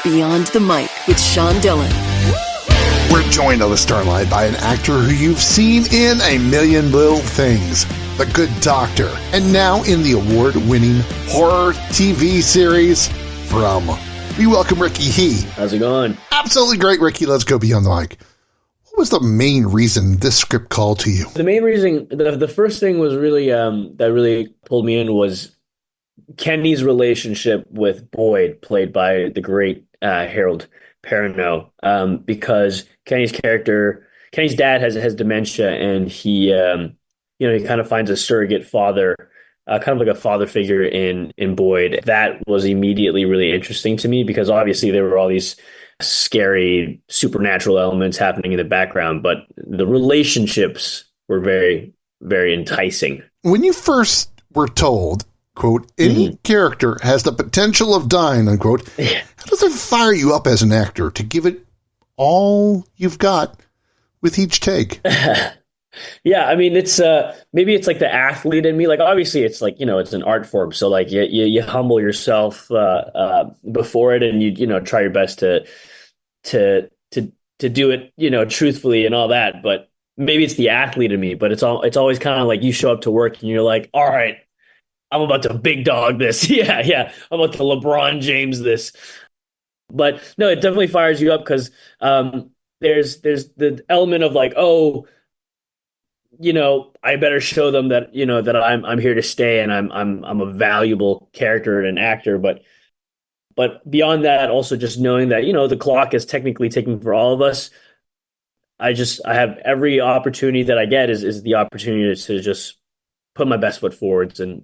Beyond the Mic with Sean Dillon. We're joined on the Starline by an actor who you've seen in A Million Little Things, The Good Doctor, and now in the award-winning horror TV series From. We welcome Ricky He. How's it going? Absolutely great, Ricky. Let's go beyond the mic. What was the main reason this script called to you? The main reason, the first thing was really that really pulled me in was Kenny's relationship with Boyd, played by the great Harold Perrineau, because Kenny's dad has dementia, and he kind of finds a surrogate father, kind of like a father figure in Boyd. That was immediately really interesting to me because obviously there were all these scary supernatural elements happening in the background, but the relationships were very, very enticing. When you first were told, quote, any character has the potential of dying, unquote, how does it fire you up as an actor to give it all you've got with each take? Yeah, I mean, it's maybe it's like the athlete in me. Like, obviously, it's like, it's an art form. So, like, you humble yourself before it, and you try your best to do it, truthfully and all that. But maybe it's the athlete in me. But it's always kind of like you show up to work and you're like, all right, I'm about to big dog this. Yeah, I'm about to LeBron James this. But no, it definitely fires you up because there's the element of like, oh, I better show them that that I'm here to stay and I'm a valuable character and an actor. But beyond that, also just knowing that the clock is technically ticking for all of us. I have every opportunity that I get is the opportunity to just put my best foot forwards and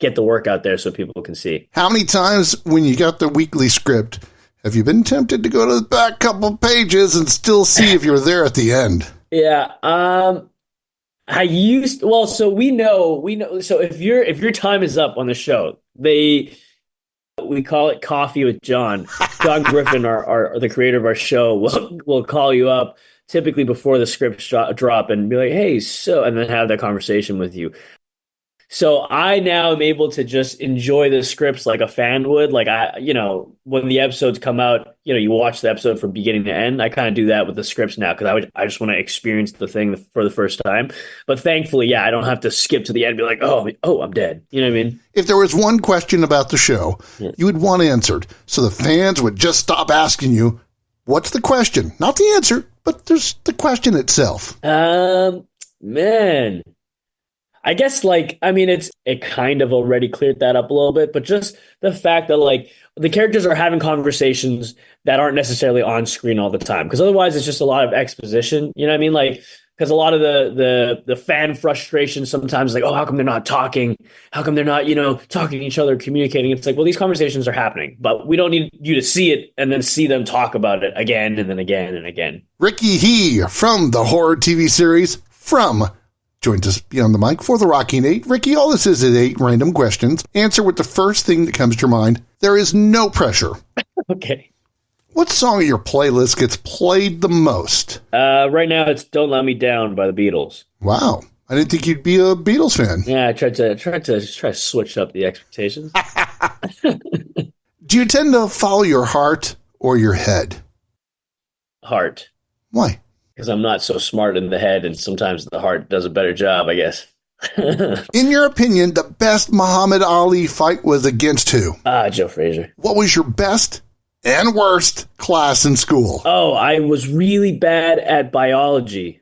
get the work out there so people can see. How many times when you got the weekly script have you been tempted to go to the back couple pages and still see if you're there at the end? Yeah. So we know. So if your time is up on the show, we call it Coffee with John. John Griffin, the creator of our show, will call you up typically before the scripts drop and be like, hey, and then have that conversation with you. So I now am able to just enjoy the scripts like a fan would. Like when the episodes come out, you watch the episode from beginning to end. I kind of do that with the scripts now because I just want to experience the thing for the first time. But thankfully, I don't have to skip to the end and be like, oh, I'm dead. You know what I mean? If there was one question about the show you would want answered, so the fans would just stop asking you, what's the question? Not the answer, but there's the question itself. Man. I guess it kind of already cleared that up a little bit, but just the fact that the characters are having conversations that aren't necessarily on screen all the time. Because otherwise it's just a lot of exposition. You know what I mean? Because a lot of the fan frustration sometimes is like, oh, how come they're not talking? How come they're not, talking to each other, communicating? It's like, well, these conversations are happening, but we don't need you to see it and then see them talk about it again and then again and again. Ricky He from the horror TV series From joins us beyond the mic for the Rockin' 8. Ricky, all this is 8 random questions. Answer with the first thing that comes to your mind. There is no pressure. Okay. What song of your playlist gets played the most? Right now it's Don't Let Me Down by the Beatles. Wow. I didn't think you'd be a Beatles fan. Yeah, I tried to switch up the expectations. Do you tend to follow your heart or your head? Heart. Why? Because I'm not so smart in the head, and sometimes the heart does a better job, I guess. In your opinion, the best Muhammad Ali fight was against who? Joe Frazier. What was your best and worst class in school? Oh, I was really bad at biology,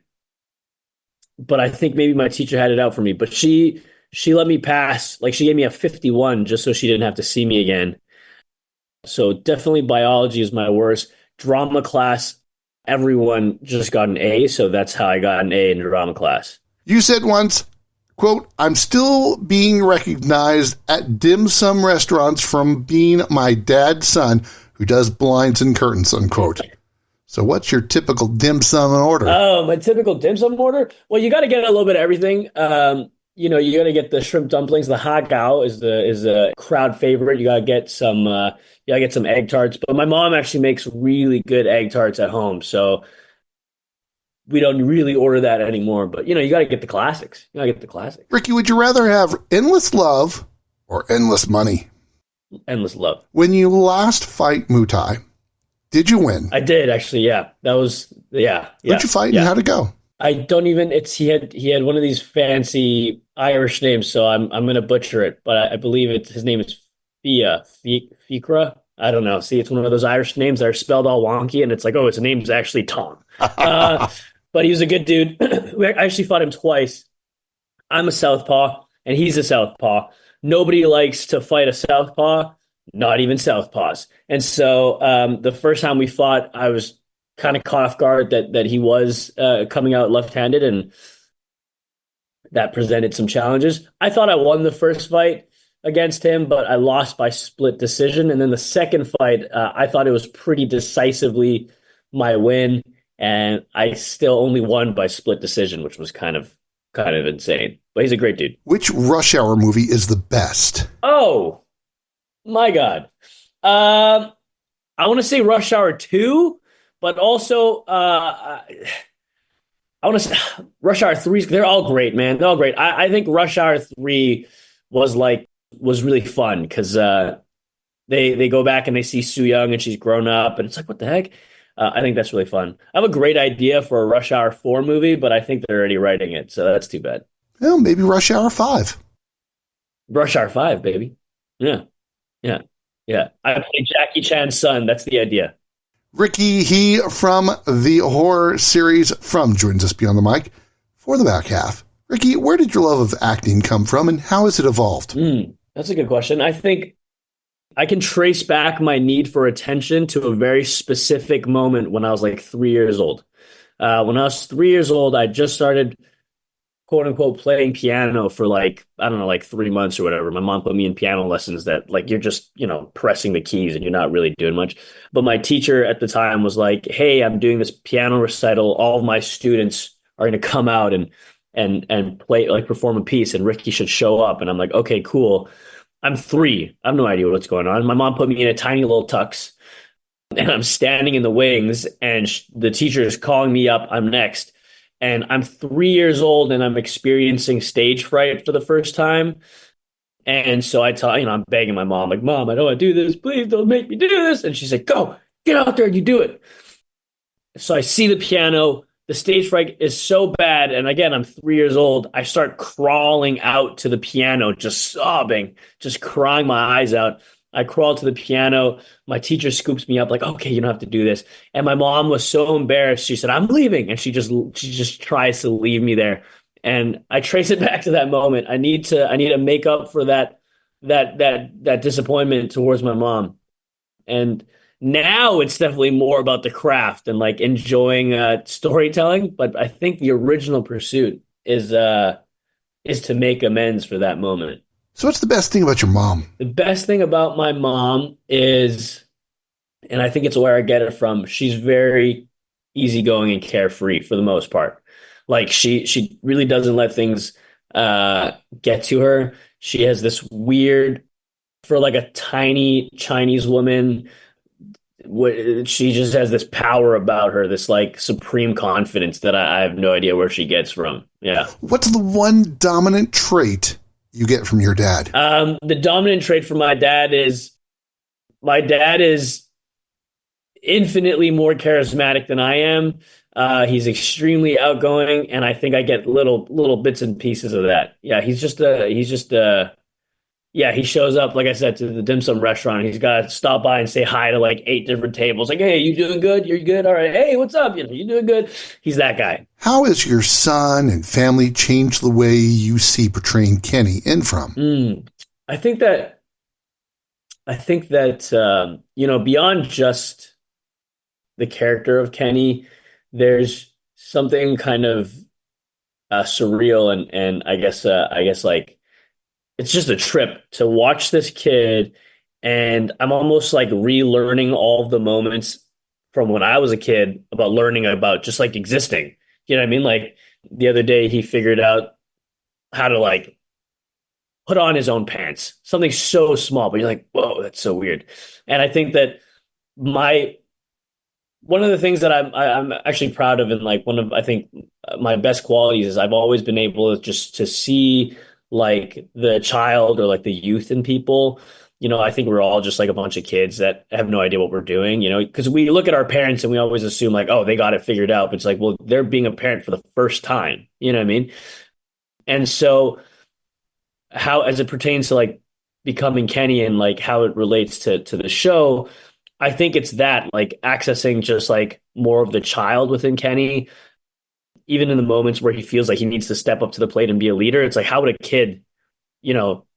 but I think maybe my teacher had it out for me. But she let me pass. She gave me a 51 just so she didn't have to see me again. So definitely biology is my worst. Drama class, everyone just got an A, so that's how I got an A in drama class. You said once, quote, I'm still being recognized at dim sum restaurants from being my dad's son who does blinds and curtains, unquote. So what's your typical dim sum order? Oh, my typical dim sum order? Well, you got to get a little bit of everything. You got to get the shrimp dumplings. The ha gao is a crowd favorite. You got to get some egg tarts. But my mom actually makes really good egg tarts at home, so we don't really order that anymore. But you got to get the classics. Ricky, would you rather have endless love or endless money? endless love. When you last fight Mutai, did you win? I did actually. Yeah, that was yeah, Who'd yeah, you fight and yeah. how'd it go? I don't even. It's he had one of these fancy Irish names, so I'm gonna butcher it, but I believe it's his name is Fikra. I don't know. See, it's one of those Irish names that are spelled all wonky, and it's like, oh, his name's actually Tom. Uh, but he was a good dude. We actually fought him twice. I'm a southpaw, and he's a southpaw. Nobody likes to fight a southpaw, not even southpaws. And so the first time we fought, I was kind of caught off guard that he was coming out left-handed, and that presented some challenges. I thought I won the first fight against him, but I lost by split decision. And then the second fight, I thought it was pretty decisively my win, and I still only won by split decision, which was kind of insane. But he's a great dude. Which Rush Hour movie is the best? Oh my God. I want to say Rush Hour 2, but also I want to say Rush Hour 3. They're all great, man. They're all great. I think Rush Hour 3 was really fun because they go back and they see Sue Young and she's grown up, and it's like, what the heck? I think that's really fun. I have a great idea for a Rush Hour 4 movie, but I think they're already writing it, so that's too bad. Well, maybe Rush Hour 5. Rush Hour 5, baby. Yeah, yeah, yeah. I play Jackie Chan's son. That's the idea. Ricky, he from the horror series from joins us beyond the mic for the back half. Ricky, where did your love of acting come from and how has it evolved? That's a good question. I think I can trace back my need for attention to a very specific moment when I was like 3 years old. When I was 3 years old, I just started quote unquote playing piano for like, I don't know, like 3 months or whatever. My mom put me in piano lessons that like you're just, pressing the keys and you're not really doing much. But my teacher at the time was like, hey, I'm doing this piano recital. All of my students are going to come out and play, like perform a piece, and Ricky should show up. And I'm like, okay, cool. I'm 3. I have no idea what's going on. My mom put me in a tiny little tux, and I'm standing in the wings, and the teacher is calling me up. I'm next. And I'm 3 years old, and I'm experiencing stage fright for the first time. And so I'm begging my mom, like, Mom, I don't want to do this. Please don't make me do this. And she's like, go, get out there and you do it. So I see the piano. The stage fright is so bad. And again, I'm 3 years old. I start crawling out to the piano, just sobbing, just crying my eyes out. I crawl to the piano. My teacher scoops me up, like, okay, you don't have to do this. And my mom was so embarrassed. She said, I'm leaving. And she just tries to leave me there. And I trace it back to that moment. I need to make up for that disappointment towards my mom. And now it's definitely more about the craft and like enjoying storytelling. But I think the original pursuit is to make amends for that moment. So what's the best thing about your mom? The best thing about my mom is, and I think it's where I get it from, she's very easygoing and carefree for the most part. Like she really doesn't let things get to her. She has this weird, for like a tiny Chinese woman, she just has this power about her, this like supreme confidence that I have no idea where she gets from. Yeah. What's the one dominant trait you get from your dad? The dominant trait from my dad is infinitely more charismatic than I am. He's extremely outgoing, and I think I get little bits and pieces of that. Yeah, he shows up, like I said, to the dim sum restaurant. He's got to stop by and say hi to like 8 different tables. Like, hey, you doing good? You're good? All right. Hey, what's up? You doing good? He's that guy. How has your son and family changed the way you see portraying Kenny in From? I think that beyond just the character of Kenny, there's something kind of surreal and I guess like it's just a trip to watch this kid, and I'm almost like relearning all of the moments from when I was a kid about learning about just like existing. You know what I mean? Like the other day he figured out how to like put on his own pants. Something so small, but you're like, whoa, that's so weird. And I think that one of the things that I'm actually proud of, and like one of I think my best qualities is I've always been able to just to see like the child or like the youth in people, I think we're all just like a bunch of kids that have no idea what we're doing, because we look at our parents and we always assume like, oh, they got it figured out. But it's like, well, they're being a parent for the first time. You know what I mean? And so how, as it pertains to like becoming Kenny and like how it relates to the show, I think it's that like accessing just like more of the child within Kenny, even in the moments where he feels like he needs to step up to the plate and be a leader. It's like, how would a kid,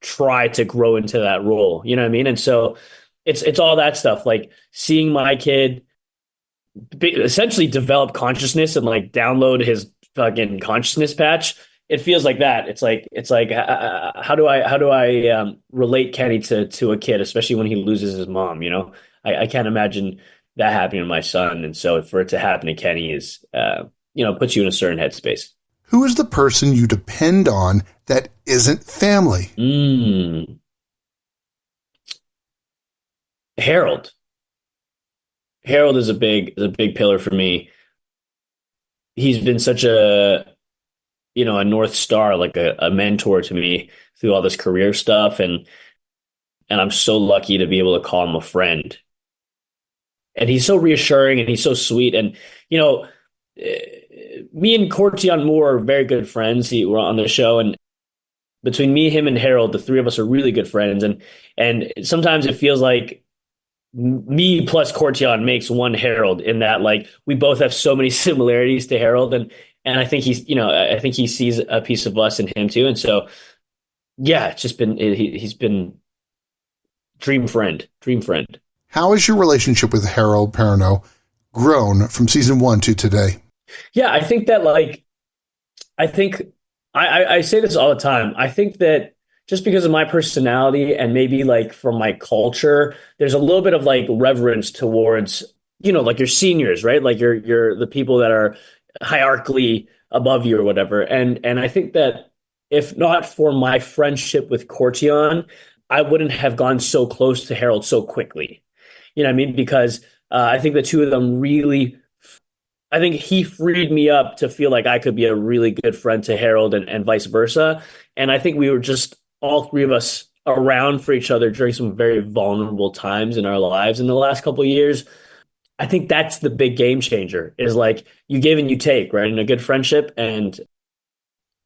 try to grow into that role? You know what I mean? And so it's all that stuff, like seeing my kid essentially develop consciousness and like download his fucking consciousness patch. It feels like that. It's like how do I relate Kenny to a kid, especially when he loses his mom? I can't imagine that happening to my son, and so for it to happen to Kenny is puts you in a certain headspace. Who is the person you depend on that isn't family? Harold. Harold is a big pillar for me. He's been such a North Star, like a mentor to me through all this career stuff. And I'm so lucky to be able to call him a friend. And he's so reassuring and he's so sweet. And, me and Cortion Moore are very good friends. We're on the show. And between me, him, and Harold, the three of us are really good friends. And sometimes it feels like me plus Cortion makes one Harold, in that like we both have so many similarities to Harold. And I think I think he sees a piece of us in him too. And so, yeah, it's just been, he's been dream friend, dream friend. How has your relationship with Harold Perrineau grown from season 1 to today? Yeah, I think that like, I think I say this all the time. I think that just because of my personality and maybe like from my culture, there's a little bit of like reverence towards, like your seniors, right? Like you're the people that are hierarchically above you or whatever. And I think that if not for my friendship with Cortion, I wouldn't have gone so close to Harold so quickly. You know what I mean? Because I think the two of them really, I think he freed me up to feel like I could be a really good friend to Harold, and vice versa. And I think we were just all three of us around for each other during some very vulnerable times in our lives in the last couple of years. I think that's the big game changer, is like you give and you take, right? In a good friendship. And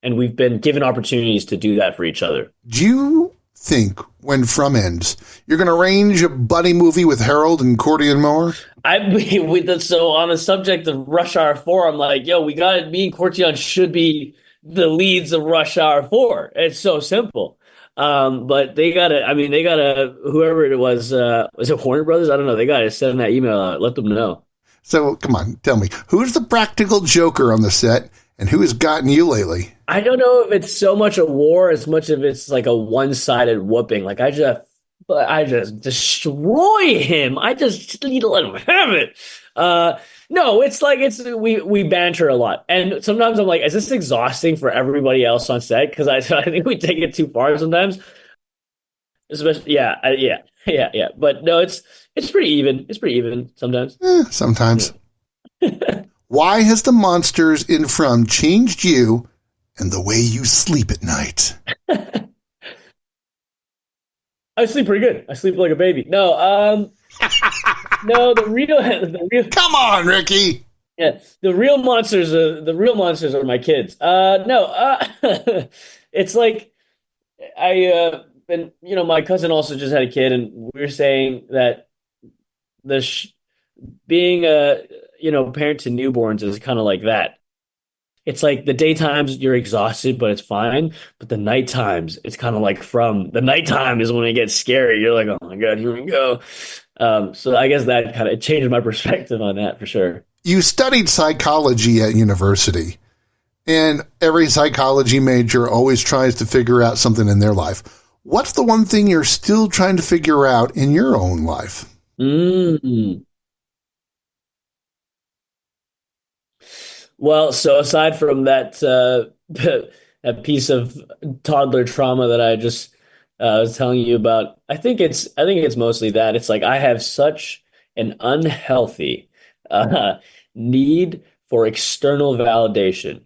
we've been given opportunities to do that for each other. Do you think when From ends, you're going to arrange a buddy movie with Harold and Cortion Moore? So on the subject of Rush Hour 4, I'm like, yo, me and Cortion should be the leads of Rush Hour 4. It's so simple. But they gotta, whoever it was it Warner Brothers? I don't know. They gotta send that email out, let them know. So come on, tell me, who's the practical joker on the set and who has gotten you lately? I don't know if it's so much a war as much of it's like a one-sided whooping. Like I just destroy him. I just need to let him have it. No, it's like we banter a lot, and sometimes I'm like, is this exhausting for everybody else on set? Because I think we take it too far sometimes. Especially, yeah. But no, it's pretty even. It's pretty even sometimes. Sometimes. Yeah. Why has the monsters in From changed you and the way you sleep at night? I sleep pretty good. I sleep like a baby. No, no, the real. Come on, Ricky. Yeah, the real monsters are my kids. No, it's like and my cousin also just had a kid, and we were saying that being a parent to newborns is kind of like that. It's like the daytimes you're exhausted, but it's fine. But the night times, it's kind of like From. The nighttime is when it gets scary. You're like, oh my God, here we go. So I guess that kind of changed my perspective on that for sure. You studied psychology at university, and every psychology major always tries to figure out something in their life. What's the one thing you're still trying to figure out in your own life? Well, so aside from that that piece of toddler trauma that I just was telling you about, I think it's mostly that. It's like I have such an unhealthy need for external validation.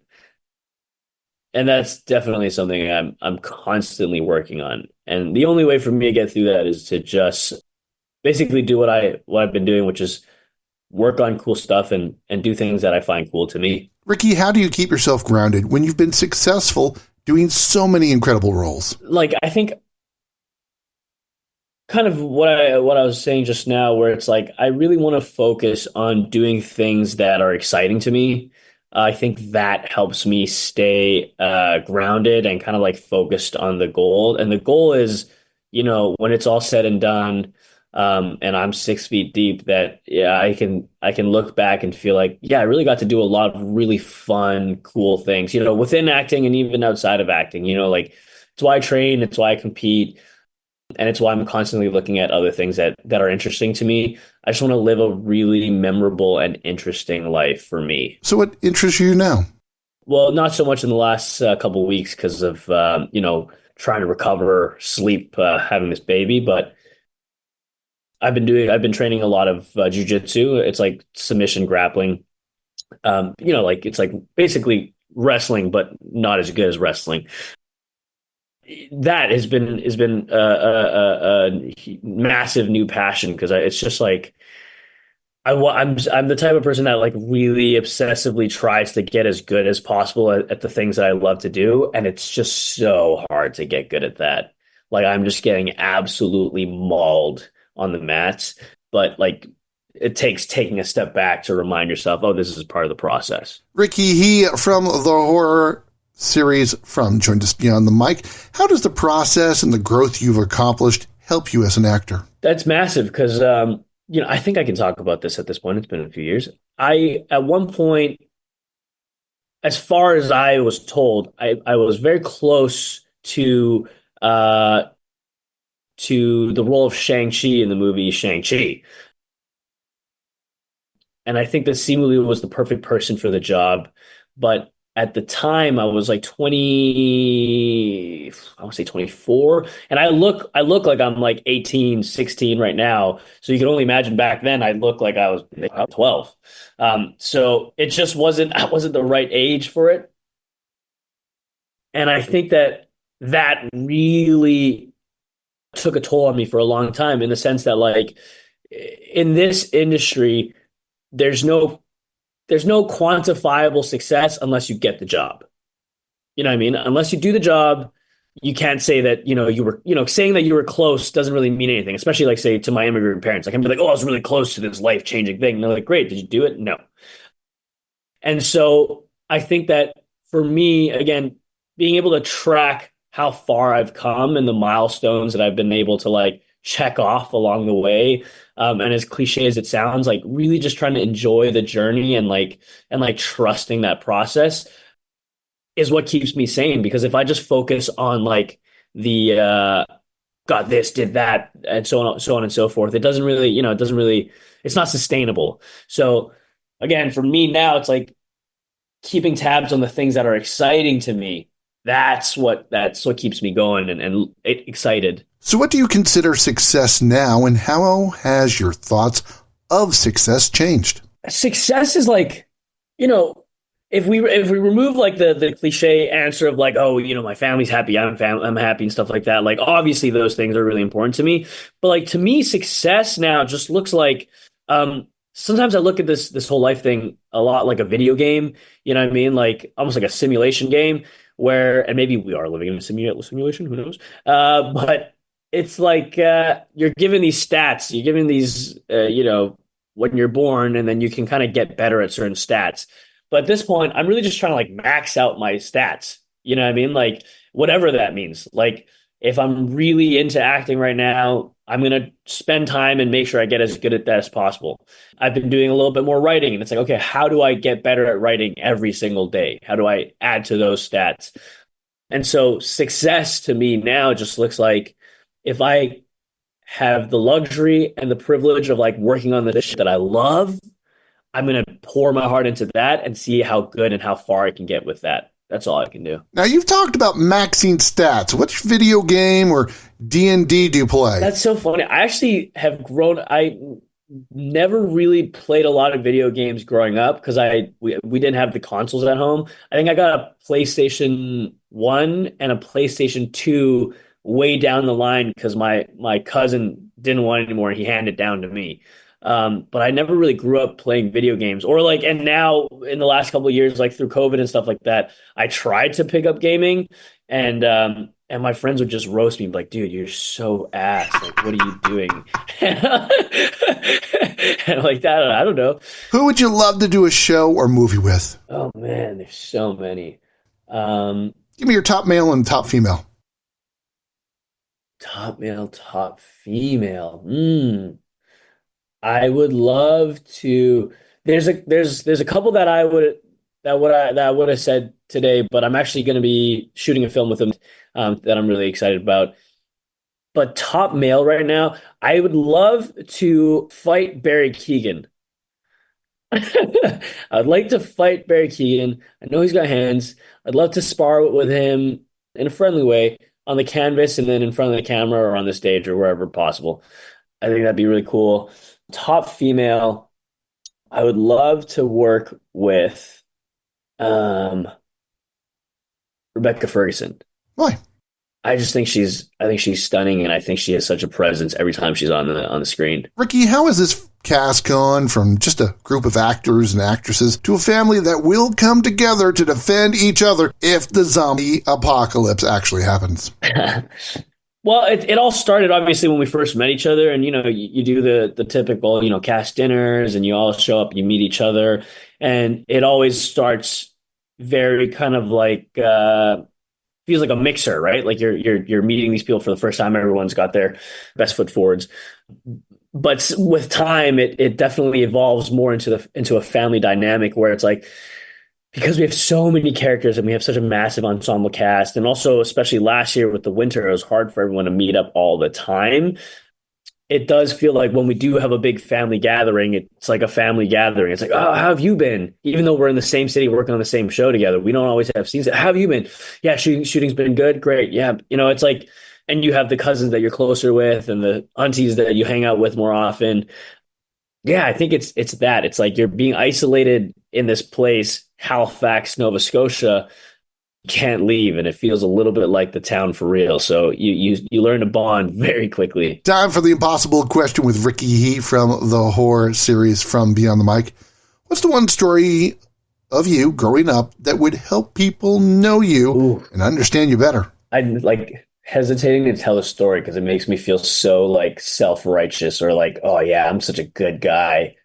And that's definitely something I'm constantly working on. And the only way for me to get through that is to just basically do what I've been doing, which is work on cool stuff and do things that I find cool to me. Ricky, how do you keep yourself grounded when you've been successful doing so many incredible roles? Like I think kind of what I was saying just now, where it's like I really want to focus on doing things that are exciting to me. I think that helps me stay grounded and kind of like focused on the goal. And the goal is, when it's all said and done, and I'm 6 feet deep, that yeah, I can look back and feel like, yeah, I really got to do a lot of really fun, cool things, within acting and even outside of acting. Like it's why I train, it's why I compete, and it's why I'm constantly looking at other things that are interesting to me. I just want to live a really memorable and interesting life for me. So what interests you now? Well, not so much in the last couple of weeks because of trying to recover sleep, having this baby, but I've been training a lot of jujitsu. It's like submission grappling. Like it's like basically wrestling, but not as good as wrestling. That has been a massive new passion because it's just like I'm the type of person that like really obsessively tries to get as good as possible at the things that I love to do, and it's just so hard to get good at that. Like I'm just getting absolutely mauled on the mats, but like it takes taking a step back to remind yourself, oh, this is part of the process. Ricky, he from the horror series from Join Us Beyond the Mic. How does the process and the growth you've accomplished help you as an actor? That's massive because I think I can talk about this at this point. It's been a few years. I at one point, as far as I was told, I was very close uh to the role of Shang-Chi in the movie Shang-Chi. And I think that Simu Liu was the perfect person for the job. But at the time I was like 20, I want to say 24. And I look like I'm like 18, 16 right now. So you can only imagine back then I looked like I was 12. So it just I wasn't the right age for it. And I think that really took a toll on me for a long time in the sense that like in this industry, there's no quantifiable success unless you get the job. You know what I mean? Unless you do the job, you can't say that, saying that you were close doesn't really mean anything, especially like say to my immigrant parents. I can be like, oh, I was really close to this life-changing thing. And they're like, great, did you do it? No. And so I think that for me, again, being able to track how far I've come and the milestones that I've been able to like check off along the way, and as cliche as it sounds, like really just trying to enjoy the journey and trusting that process is what keeps me sane. Because if I just focus on like the got this, did that, and so on and so forth, it doesn't really, it's not sustainable. So again, for me now, it's like keeping tabs on the things that are exciting to me. That's what keeps me going and excited. So what do you consider success now, and how has your thoughts of success changed? Success is like, if we remove like the cliche answer of like, oh, my family's happy, I'm happy and stuff like that. Like obviously those things are really important to me, but like to me, success now just looks like sometimes I look at this whole life thing a lot like a video game. You know what I mean? Like almost like a simulation game and maybe we are living in a simulation. Who knows? But it's like you're given these stats, you're given these, when you're born, and then you can kind of get better at certain stats. But at this point, I'm really just trying to like max out my stats. You know what I mean? Like whatever that means. Like if I'm really into acting right now, I'm going to spend time and make sure I get as good at that as possible. I've been doing a little bit more writing, and it's like, okay, how do I get better at writing every single day? How do I add to those stats? And so success to me now just looks like if I have the luxury and the privilege of like working on the shit that I love, I'm going to pour my heart into that and see how good and how far I can get with that. That's all I can do. Now, you've talked about maxing stats. Which video game or D&D do you play? That's so funny. I actually have grown. never really played a lot of video games growing up because we didn't have the consoles at home. I think I got a PlayStation 1 and a PlayStation 2 way down the line because my cousin didn't want it anymore and he handed it down to me. But I never really grew up playing video games or like, and now in the last couple of years, like through COVID and stuff like that, I tried to pick up gaming and my friends would just roast me like, dude, you're so ass. Like, what are you doing? And like that, I don't know. Who would you love to do a show or movie with? Oh man, there's so many. Um, Give me your top male and top female. Top male, top female. I would love to. There's a couple that I would have said today, but I'm actually going to be shooting a film with them that I'm really excited about. But top male right now, I would love to fight Barry Keoghan. I'd like to fight Barry Keoghan. I know he's got hands. I'd love to spar with him in a friendly way on the canvas and then in front of the camera or on the stage or wherever possible. I think that'd be really cool. Top female, I would love to work with Rebecca Ferguson. Why? I think she's stunning and I think she has such a presence every time she's on the screen. Ricky, how has this cast gone from just a group of actors and actresses to a family that will come together to defend each other if the zombie apocalypse actually happens? Well, it all started obviously when we first met each other, and you do the typical cast dinners, and you all show up, you meet each other, and it always starts very kind of like feels like a mixer, right? Like you're meeting these people for the first time. Everyone's got their best foot forwards, but with time, it definitely evolves more into a family dynamic where it's like, because we have so many characters and we have such a massive ensemble cast, and also especially last year with the winter, it was hard for everyone to meet up all the time. It does feel like when we do have a big family gathering, it's like a family gathering. It's like, oh, how have you been? Even though we're in the same city working on the same show together, we don't always have scenes. How have you been? Yeah, shooting's been good. Great. Yeah. It's like, and you have the cousins that you're closer with and the aunties that you hang out with more often. Yeah, I think it's that. It's like you're being isolated in this place, Halifax, Nova Scotia, can't leave, and it feels a little bit like the town for real. So you learn to bond very quickly. Time for the impossible question with Ricky Heat from the horror series From Beyond the Mic. What's the one story of you growing up that would help people know you and understand you better? I'm like hesitating to tell a story because it makes me feel so like self-righteous or like, oh yeah, I'm such a good guy.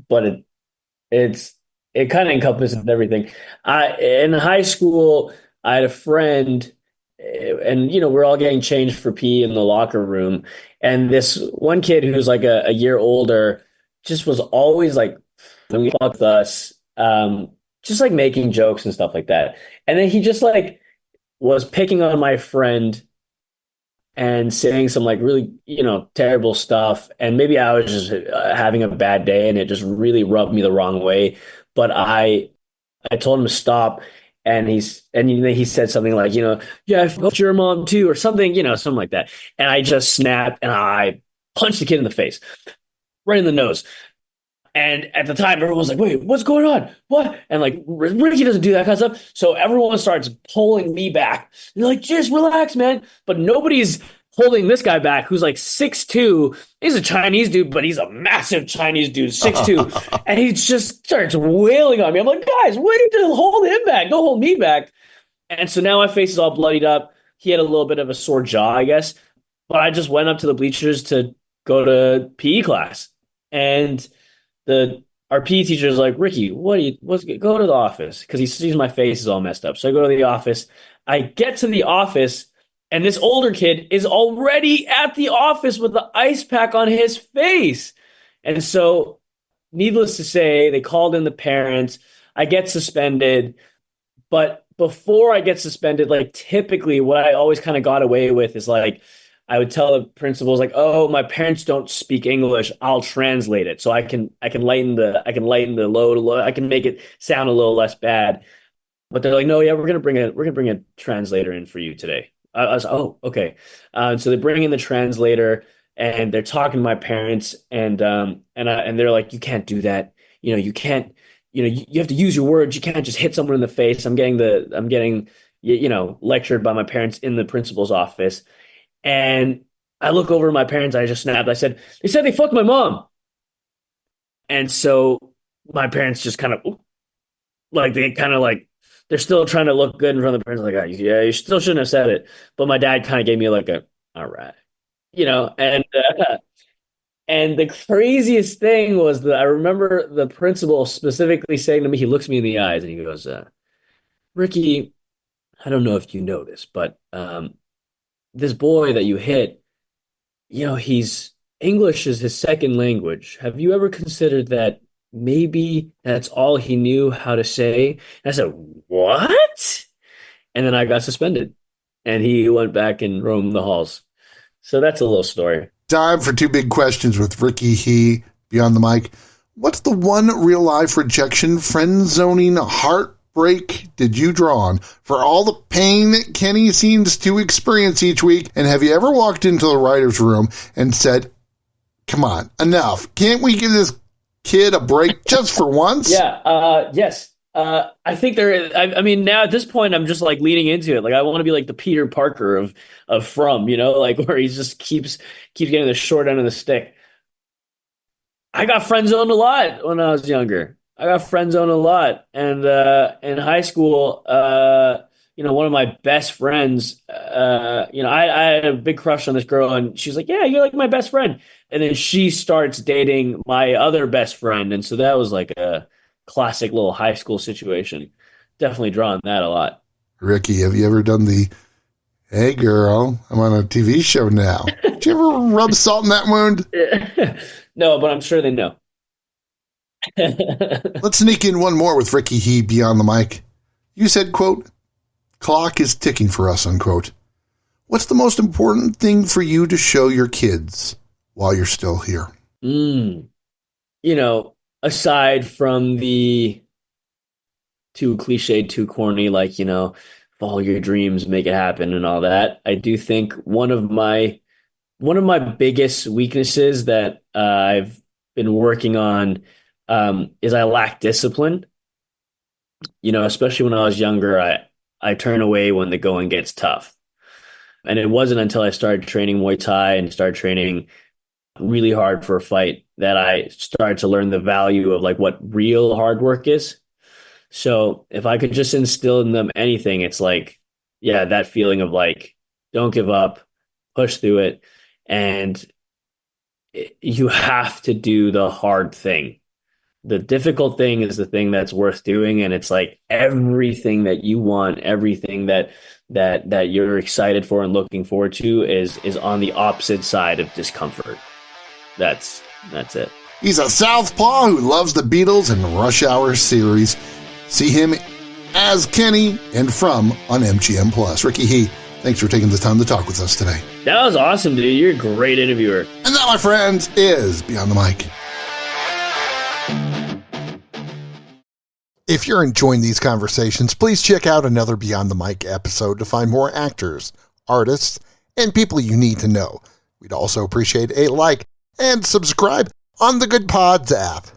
But it kind of encompasses everything. In high school, I had a friend, and we're all getting changed for PE in the locker room, and this one kid who's like a year older just was always like, fuck us, just like making jokes and stuff like that. And then he just like was picking on my friend and saying some like really, terrible stuff. And maybe I was just having a bad day and it just really rubbed me the wrong way. But I told him to stop, and he said something like, yeah, I fucked your mom too, or something, something like that. And I just snapped and I punched the kid in the face, right in the nose. And at the time, everyone was like, wait, what's going on? What? And like, Ricky doesn't do that kind of stuff. So everyone starts pulling me back. They're like, just relax, man. But nobody's holding this guy back who's like 6'2". He's a Chinese dude, but he's a massive Chinese dude, 6'2". And he just starts wailing on me. I'm like, guys, wait to hold him back. Don't hold me back. And so now my face is all bloodied up. He had a little bit of a sore jaw, I guess. But I just went up to the bleachers to go to PE class. And our PE teacher is like, Ricky, go to the office, because he sees my face is all messed up. So I go to the office. I get to the office, and this older kid is already at the office with the ice pack on his face. And so, needless to say, they called in the parents. I get suspended. But before I get suspended, like typically what I always kind of got away with is like, I would tell the principals like, "Oh, my parents don't speak English. I'll translate it, so I can lighten the load. I can make it sound a little less bad." But they're like, "No, yeah, we're gonna bring a translator in for you today." I was, "Oh, okay." So they bring in the translator. and they're talking to my parents, and they're like, you can't do that. You can't. You have to use your words. You can't just hit someone in the face. I'm getting lectured by my parents in the principal's office, and I look over at my parents. I just snapped. I said, they said they fucked my mom, and so my parents just kind of like they kind of like they're still trying to look good in front of the parents. Like, "Ah, yeah, you still shouldn't have said it." But my dad kind of gave me like a all right, and the craziest thing was that I remember the principal specifically saying to me, he looks me in the eyes and he goes, "Ricky, I don't know if you know this, but this boy that you hit, he's English is his second language. Have you ever considered that maybe that's all he knew how to say?" And I said, "What?" And then I got suspended, and he went back and roamed the halls. So that's a little story. Time for two big questions with Ricky He beyond the mic. What's the one real life rejection, friend zoning, heartbreak did you draw on for all the pain that Kenny seems to experience each week? And have you ever walked into the writer's room and said, come on, enough. Can't we give this kid a break just for once? Yeah. Yes. I think there is. I mean, now at this point, I'm just like leaning into it. Like, I want to be like the Peter Parker of From, like where he just keeps getting the short end of the stick. I got friend zoned a lot when I was younger. I got friend zoned a lot, and in high school, one of my best friends, I had a big crush on this girl, and she's like, "Yeah, you're like my best friend," and then she starts dating my other best friend, and so that was like a classic little high school situation. Definitely drawn that a lot. Ricky, have you ever done the, hey girl, I'm on a TV show now? Did you ever rub salt in that wound? No, but I'm sure they know. Let's sneak in one more with Ricky He beyond the mic. You said, quote, clock is ticking for us, unquote. What's the most important thing for you to show your kids while you're still here? Aside from the too cliched, too corny, like, follow your dreams, make it happen and all that, I do think one of my biggest weaknesses that I've been working on is I lack discipline. Especially when I was younger, I turn away when the going gets tough. And it wasn't until I started training Muay Thai and started training really hard for a fight that I started to learn the value of like what real hard work is. So if I could just instill in them anything, it's like, yeah, that feeling of like, don't give up, push through it. And you have to do the hard thing. The difficult thing is the thing that's worth doing. And it's like everything that you want, everything that you're excited for and looking forward to is on the opposite side of discomfort. That's it. He's a southpaw who loves the Beatles and Rush Hour series. See him as Kenny and From on MGM Plus. Ricky He, thanks for taking the time to talk with us today. That was awesome, dude. You're a great interviewer. And that, my friends, is Beyond the Mic. If you're enjoying these conversations, please check out another Beyond the Mic episode to find more actors, artists, and people you need to know. We'd also appreciate a like and subscribe on the Good Pods app.